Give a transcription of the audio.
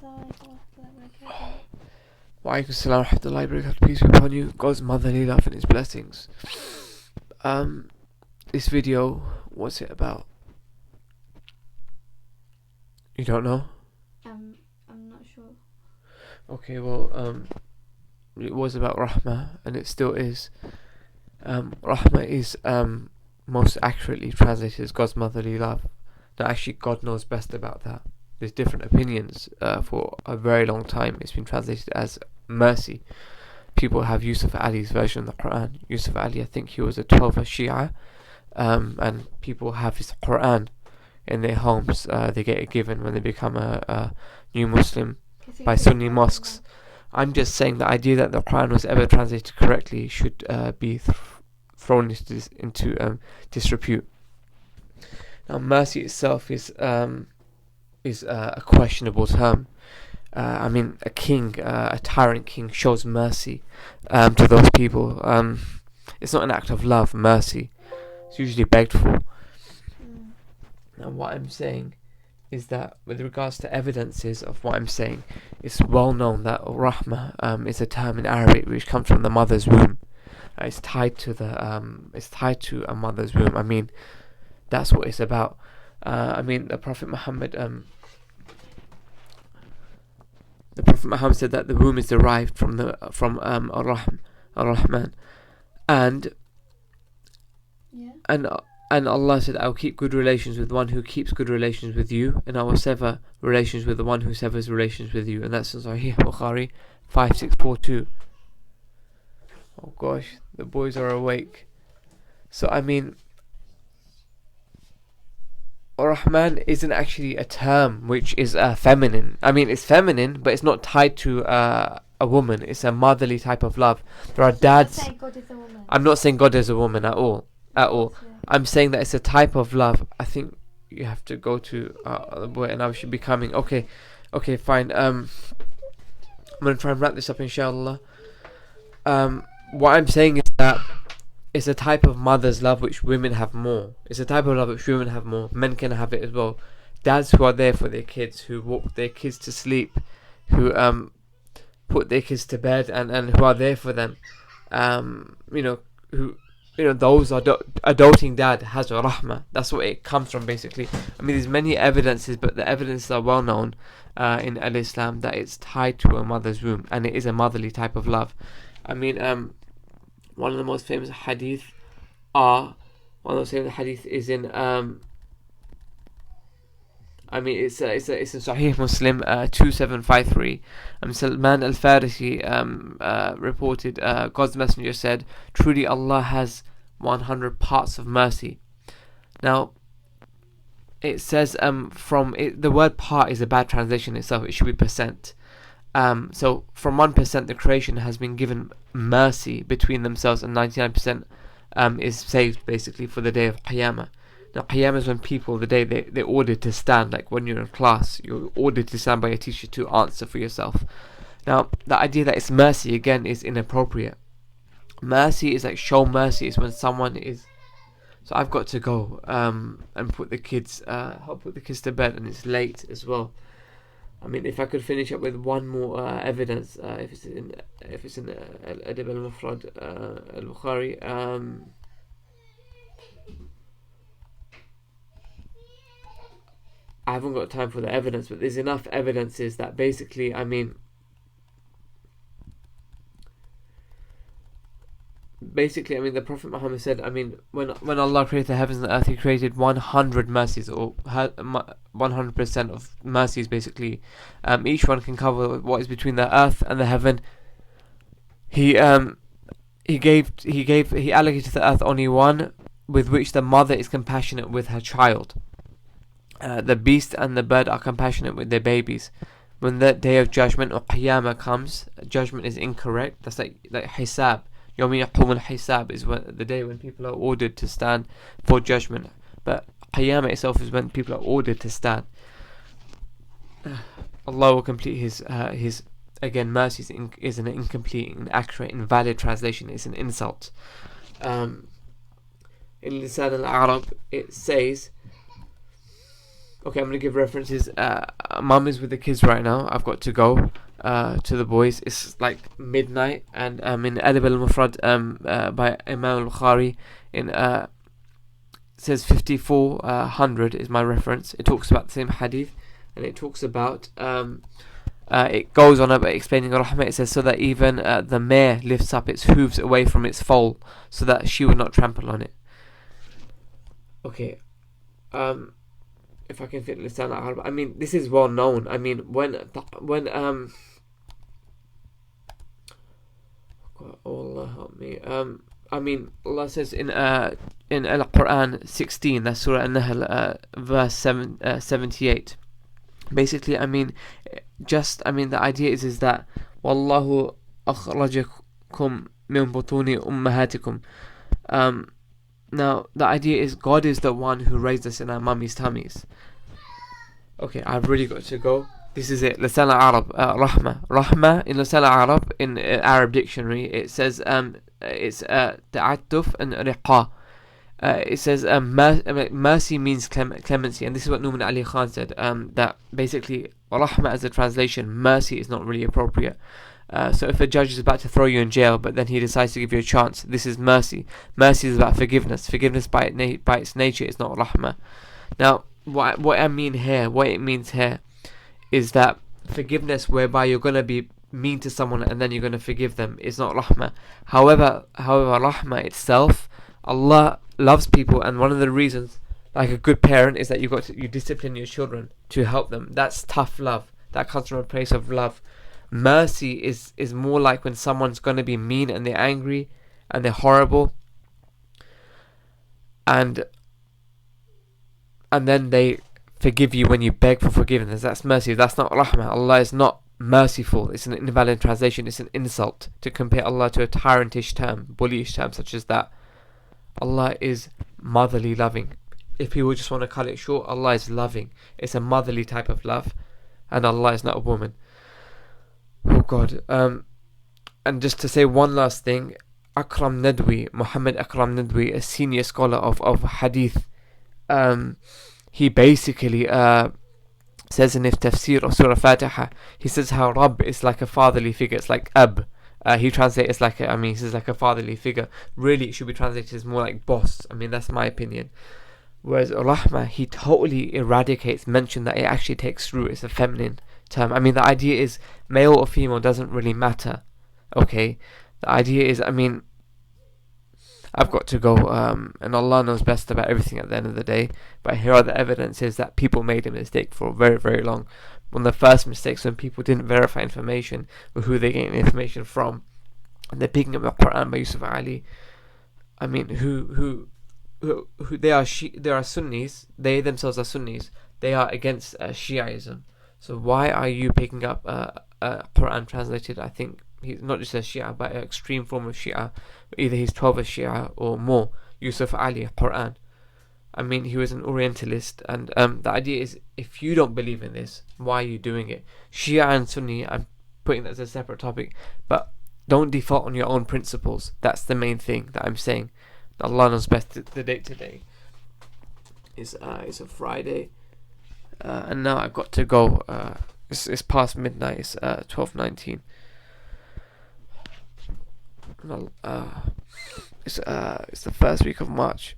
Wa alaikum assalam wa rahmatullahi wa barakatuh. Peace be upon you, God's motherly love and His blessings. This video, what's it about? You don't know? I'm not sure. Okay, well, it was about Rahma, and it still is. Rahma is most accurately translated as God's motherly love. Now, actually, God knows best about that. There's different opinions. For a very long time, it's been translated as mercy. People have Yusuf Ali's version of the Qur'an. Yusuf Ali, I think he was a 12er Shia, and people have his Qur'an in their homes. They get it given when they become a new Muslim by Sunni mosques. I'm just saying the idea that the Qur'an was ever translated correctly should be thrown into disrepute. Now, mercy itself is a questionable term. I mean, a king, a tyrant king, shows mercy to those people. It's not an act of love, mercy. It's usually begged for. Now, what I'm saying is that with regards to evidences of what I'm saying, it's well known that Rahma is a term in Arabic which comes from the mother's womb. It's tied to a mother's womb. I mean, that's what it's about. I mean, the Prophet Muhammad said that the womb is derived from Rahman, and Allah said, "I'll keep good relations with one who keeps good relations with you, and I will sever relations with the one who severs relations with you." And that's in Sahih Bukhari 5642. Oh gosh, the boys are awake. So I mean, Rahman isn't actually a term which is feminine. I mean, it's feminine, but it's not tied to a woman. It's a motherly type of love. There are dads. I'm not saying God is a woman at all. I'm saying that it's a type of love. I think you have to go to the boy, and I should be coming. Okay, fine. I'm gonna try and wrap this up, inshallah. What I'm saying is that it's a type of mother's love which women have more. It's a type of love which women have more. Men can have it as well. Dads who are there for their kids, who walk their kids to sleep, who put their kids to bed, and who are there for them. Those adulting dad has a rahmah. That's what it comes from, basically. I mean, there's many evidences, but the evidences are well known in Islam that it's tied to a mother's womb, and it is a motherly type of love. I mean, one of the most famous hadith is in it's in Sahih Muslim 2753. Salman al-Farisi reported, God's Messenger said, "Truly Allah has 100 parts of mercy." Now, it says the word part is a bad translation itself. It should be percent. So from 1%, the creation has been given mercy between themselves, and 99% is saved basically for the day of Qiyamah. Now, Qiyamah is when people, the day they're ordered to stand, like when you're in class, you're ordered to stand by your teacher to answer for yourself. Now, the idea that it's mercy, again, is inappropriate. Mercy is like, show mercy is when someone is... So I've got to go and help put the kids to bed, and it's late as well. I mean, if I could finish up with one more evidence, if it's in Adab al-Mufrad al-Bukhari, I haven't got time for the evidence, but there's enough evidences that basically, I mean, the Prophet Muhammad said, I mean, when Allah created the heavens and the earth, He created 100 mercies, or 100% of mercies, basically. Each one can cover what is between the earth and the heaven. He allocated to the earth only one, with which the mother is compassionate with her child. The beast and the bird are compassionate with their babies. When the day of judgment or Qiyamah comes, judgment is incorrect. That's like Hisab. Yawmi yaqum al-Hisab is the day when people are ordered to stand for judgment. But Qiyamah itself is when people are ordered to stand. Allah will complete His again, mercy is an incomplete, inaccurate, invalid translation. It's an insult. In Lisaanul it says, Okay, I'm gonna give references. Mum is with the kids right now. I've got to go to the boys. It's like midnight, and in Adab al-Mufrad by Imam al-Bukhari in says 5400 is my reference. It talks about the same hadith, and it talks about it goes on about explaining Rahma. It says so that even the mare lifts up its hooves away from its foal, so that she will not trample on it. Okay, if I can fit Lisan al-Arab, I mean this is well known. I mean when Allah help me. I mean Allah says in el-Qur'an 16, that's Surah An-Nahl, verse 78. Basically, I mean, the idea is that Wallahu akhrajakum min butuni ummahatikum. Now, the idea is God is the one who raised us in our mummy's tummies. Okay, I've really got to go. This is it. Lisan al-Arab, Rahma. Rahma in Lisan al-Arab, in Arab dictionary, it says it's ta'attuf and Riqqa. It says mercy means clemency, and this is what Numan Ali Khan said, that basically Rahma as a translation, mercy is not really appropriate. So if a judge is about to throw you in jail, but then he decides to give you a chance, this is mercy. Mercy is about forgiveness. Forgiveness by its nature is not Rahma. Now, what it means here is that forgiveness whereby you're going to be mean to someone and then you're going to forgive them is not Rahma. However, Rahma itself, Allah loves people, and one of the reasons, like a good parent, is that you discipline your children to help them. That's tough love. That comes from a place of love. Mercy is more like when someone's going to be mean and they're angry and they're horrible, and then they forgive you when you beg for forgiveness. That's mercy. That's not Rahmah. Allah is not merciful. It's an invalid translation. It's an insult to compare Allah to a tyrant-ish term, bullyish term such as that. Allah is motherly loving. If people just want to cut it short, Allah is loving. It's a motherly type of love, and Allah is not a woman. Oh God. And just to say one last thing, Muhammad Akram Nadwi, a senior scholar of hadith, he basically says in his tafsir of Surah Fatiha, he says how Rabb is like a fatherly figure. It's like Ab. He translates it's like he says like a fatherly figure. Really, it should be translated as more like boss. I mean, that's my opinion. Whereas Rahmah, he totally eradicates mention that it actually takes root. It's a feminine term. I mean, the idea is male or female doesn't really matter. Okay, the idea is, I mean, I've got to go, and Allah knows best about everything at the end of the day. But here are the evidences that people made a mistake for very, very long. One of the first mistakes when people didn't verify information with who they getting the information from, and they're picking up the Qur'an by Yusuf Ali. I mean, who they are Sunnis. They themselves are Sunnis. They are against Shiaism. So why are you picking up a Qur'an translated? I think he's not just a Shia, but an extreme form of Shia. Either he's 12 a Shia or more. Yusuf Ali, Qur'an. I mean, he was an Orientalist, and the idea is, if you don't believe in this, why are you doing it? Shia and Sunni, I'm putting that as a separate topic, but don't default on your own principles. That's the main thing that I'm saying. Allah knows best. The date today is a Friday, and now I've got to go. It's past midnight. It's 12:19. It's the first week of March.